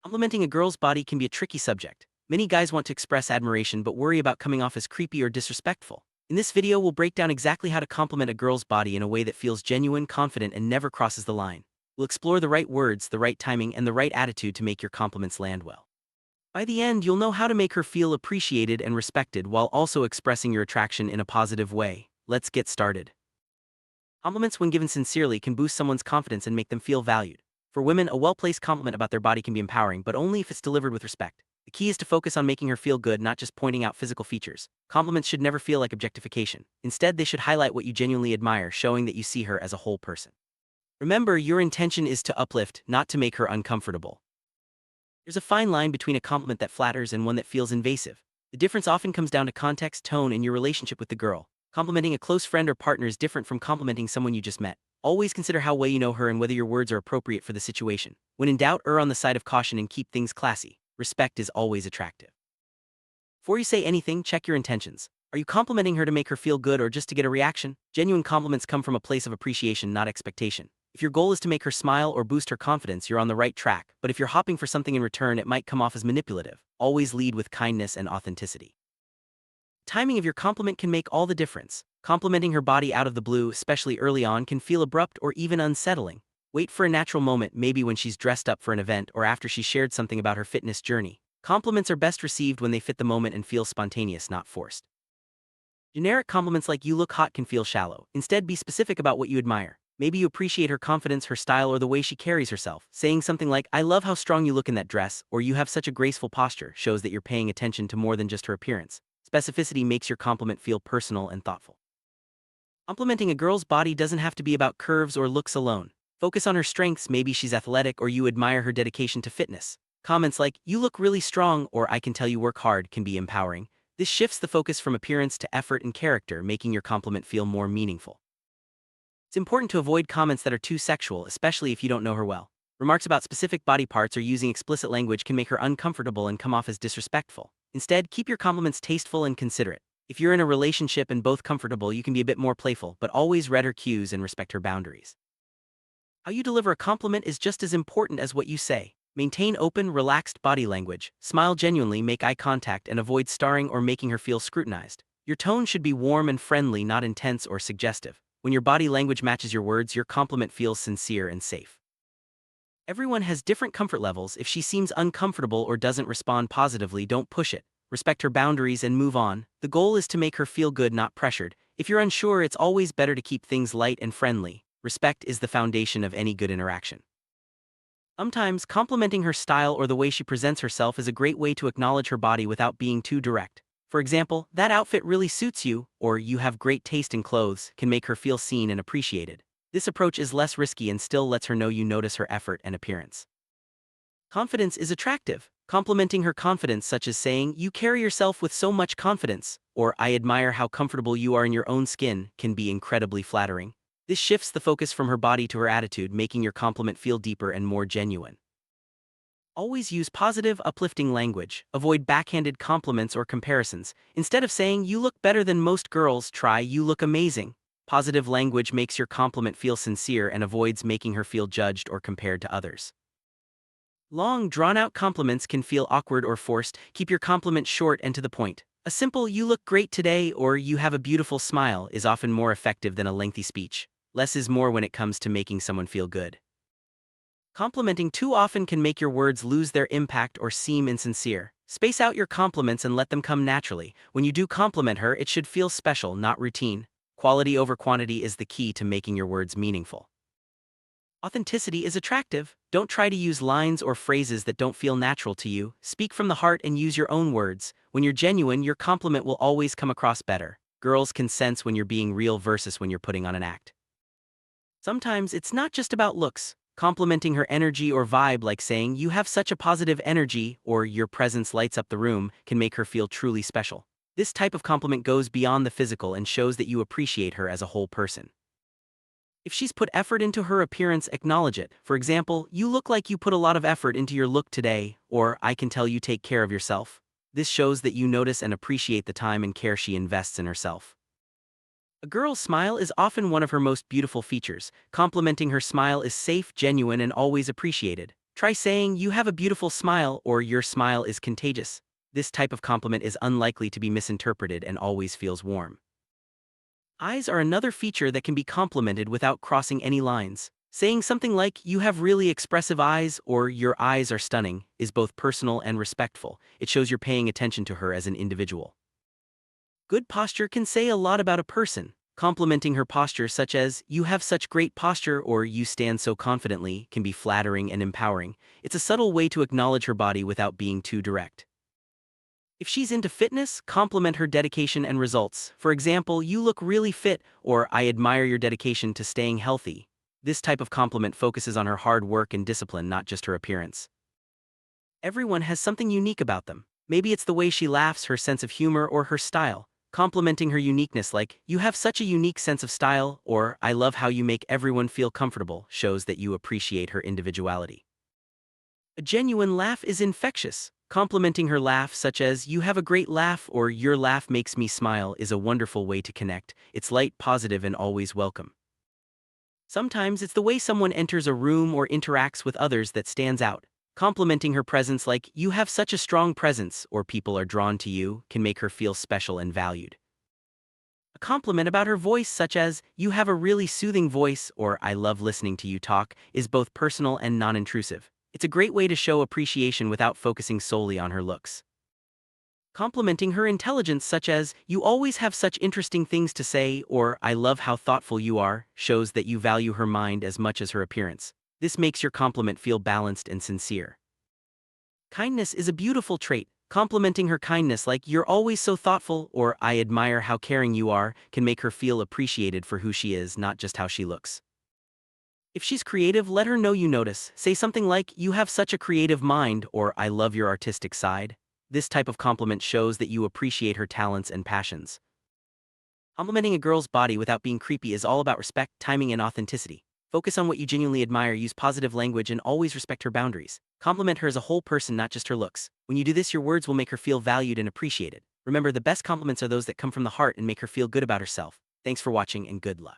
Complimenting a girl's body can be a tricky subject. Many guys want to express admiration but worry about coming off as creepy or disrespectful. In this video, we'll break down exactly how to compliment a girl's body in a way that feels genuine, confident, and never crosses the line. We'll explore the right words, the right timing, and the right attitude to make your compliments land well. By the end, you'll know how to make her feel appreciated and respected while also expressing your attraction in a positive way. Let's get started. Compliments, when given sincerely, can boost someone's confidence and make them feel valued. For women, a well-placed compliment about their body can be empowering, but only if it's delivered with respect. The key is to focus on making her feel good, not just pointing out physical features. Compliments should never feel like objectification. Instead, they should highlight what you genuinely admire, showing that you see her as a whole person. Remember, your intention is to uplift, not to make her uncomfortable. There's a fine line between a compliment that flatters and one that feels invasive. The difference often comes down to context, tone, and your relationship with the girl. Complimenting a close friend or partner is different from complimenting someone you just met. Always consider how well you know her and whether your words are appropriate for the situation. When in doubt, err on the side of caution and keep things classy. Respect is always attractive. Before you say anything, check your intentions. Are you complimenting her to make her feel good or just to get a reaction? Genuine compliments come from a place of appreciation, not expectation. If your goal is to make her smile or boost her confidence, you're on the right track, but if you're hopping for something in return, it might come off as manipulative. Always lead with kindness and authenticity. Timing of your compliment can make all the difference. Complimenting her body out of the blue, especially early on, can feel abrupt or even unsettling. Wait for a natural moment, maybe when she's dressed up for an event or after she shared something about her fitness journey. Compliments are best received when they fit the moment and feel spontaneous, not forced. Generic compliments like "you look hot" can feel shallow. Instead, be specific about what you admire. Maybe you appreciate her confidence, her style, or the way she carries herself. Saying something like, "I love how strong you look in that dress," or "you have such a graceful posture," shows that you're paying attention to more than just her appearance. Specificity makes your compliment feel personal and thoughtful. Complimenting a girl's body doesn't have to be about curves or looks alone. Focus on her strengths, maybe she's athletic or you admire her dedication to fitness. Comments like, "you look really strong," or "I can tell you work hard," can be empowering. This shifts the focus from appearance to effort and character, making your compliment feel more meaningful. It's important to avoid comments that are too sexual, especially if you don't know her well. Remarks about specific body parts or using explicit language can make her uncomfortable and come off as disrespectful. Instead, keep your compliments tasteful and considerate. If you're in a relationship and both comfortable, you can be a bit more playful, but always read her cues and respect her boundaries. How you deliver a compliment is just as important as what you say. Maintain open, relaxed body language, smile genuinely, make eye contact, and avoid starring or making her feel scrutinized. Your tone should be warm and friendly, not intense or suggestive. When your body language matches your words, your compliment feels sincere and safe. Everyone has different comfort levels. If she seems uncomfortable or doesn't respond positively, don't push it. Respect her boundaries and move on. The goal is to make her feel good, not pressured. If you're unsure, it's always better to keep things light and friendly. Respect is the foundation of any good interaction. Sometimes, complimenting her style or the way she presents herself is a great way to acknowledge her body without being too direct. For example, "that outfit really suits you," or "you have great taste in clothes," can make her feel seen and appreciated. This approach is less risky and still lets her know you notice her effort and appearance. Confidence is attractive. Complimenting her confidence, such as saying, "you carry yourself with so much confidence," or "I admire how comfortable you are in your own skin," can be incredibly flattering. This shifts the focus from her body to her attitude, making your compliment feel deeper and more genuine. Always use positive, uplifting language. Avoid backhanded compliments or comparisons. Instead of saying, "you look better than most girls," try, "you look amazing." Positive language makes your compliment feel sincere and avoids making her feel judged or compared to others. Long, drawn-out compliments can feel awkward or forced. Keep your compliment short and to the point. A simple "you look great today" or "you have a beautiful smile" is often more effective than a lengthy speech. Less is more when it comes to making someone feel good. Complimenting too often can make your words lose their impact or seem insincere. Space out your compliments and let them come naturally. When you do compliment her, it should feel special, not routine. Quality over quantity is the key to making your words meaningful. Authenticity is attractive. Don't try to use lines or phrases that don't feel natural to you. Speak from the heart and use your own words. When you're genuine, your compliment will always come across better. Girls can sense when you're being real versus when you're putting on an act. Sometimes it's not just about looks. Complimenting her energy or vibe, like saying, "you have such a positive energy," or "your presence lights up the room," can make her feel truly special. This type of compliment goes beyond the physical and shows that you appreciate her as a whole person. If she's put effort into her appearance, acknowledge it. For example, "you look like you put a lot of effort into your look today," or "I can tell you take care of yourself." This shows that you notice and appreciate the time and care she invests in herself. A girl's smile is often one of her most beautiful features. Complimenting her smile is safe, genuine, and always appreciated. Try saying, "You have a beautiful smile," or "Your smile is contagious." This type of compliment is unlikely to be misinterpreted and always feels warm. Eyes are another feature that can be complimented without crossing any lines. Saying something like, "You have really expressive eyes," or "Your eyes are stunning," is both personal and respectful. It shows you're paying attention to her as an individual. Good posture can say a lot about a person. Complimenting her posture, such as, "You have such great posture," or "You stand so confidently," can be flattering and empowering. It's a subtle way to acknowledge her body without being too direct. If she's into fitness, compliment her dedication and results. For example, "You look really fit," or "I admire your dedication to staying healthy." This type of compliment focuses on her hard work and discipline, not just her appearance. Everyone has something unique about them. Maybe it's the way she laughs, her sense of humor, or her style. Complimenting her uniqueness, like, "You have such a unique sense of style," or "I love how you make everyone feel comfortable," shows that you appreciate her individuality. A genuine laugh is infectious. Complimenting her laugh, such as, "You have a great laugh," or "Your laugh makes me smile," is a wonderful way to connect. It's light, positive, and always welcome. Sometimes it's the way someone enters a room or interacts with others that stands out. Complimenting her presence, like, "You have such a strong presence," or "People are drawn to you," can make her feel special and valued. A compliment about her voice, such as, "You have a really soothing voice," or "I love listening to you talk," is both personal and non-intrusive. It's a great way to show appreciation without focusing solely on her looks. Complimenting her intelligence, such as, "You always have such interesting things to say," or "I love how thoughtful you are," shows that you value her mind as much as her appearance. This makes your compliment feel balanced and sincere. Kindness is a beautiful trait. Complimenting her kindness, like, "You're always so thoughtful," or "I admire how caring you are," can make her feel appreciated for who she is, not just how she looks. If she's creative, let her know you notice. Say something like, "You have such a creative mind," or "I love your artistic side." This type of compliment shows that you appreciate her talents and passions. Complimenting a girl's body without being creepy is all about respect, timing, and authenticity. Focus on what you genuinely admire, use positive language, and always respect her boundaries. Compliment her as a whole person, not just her looks. When you do this, your words will make her feel valued and appreciated. Remember, the best compliments are those that come from the heart and make her feel good about herself. Thanks for watching, and good luck.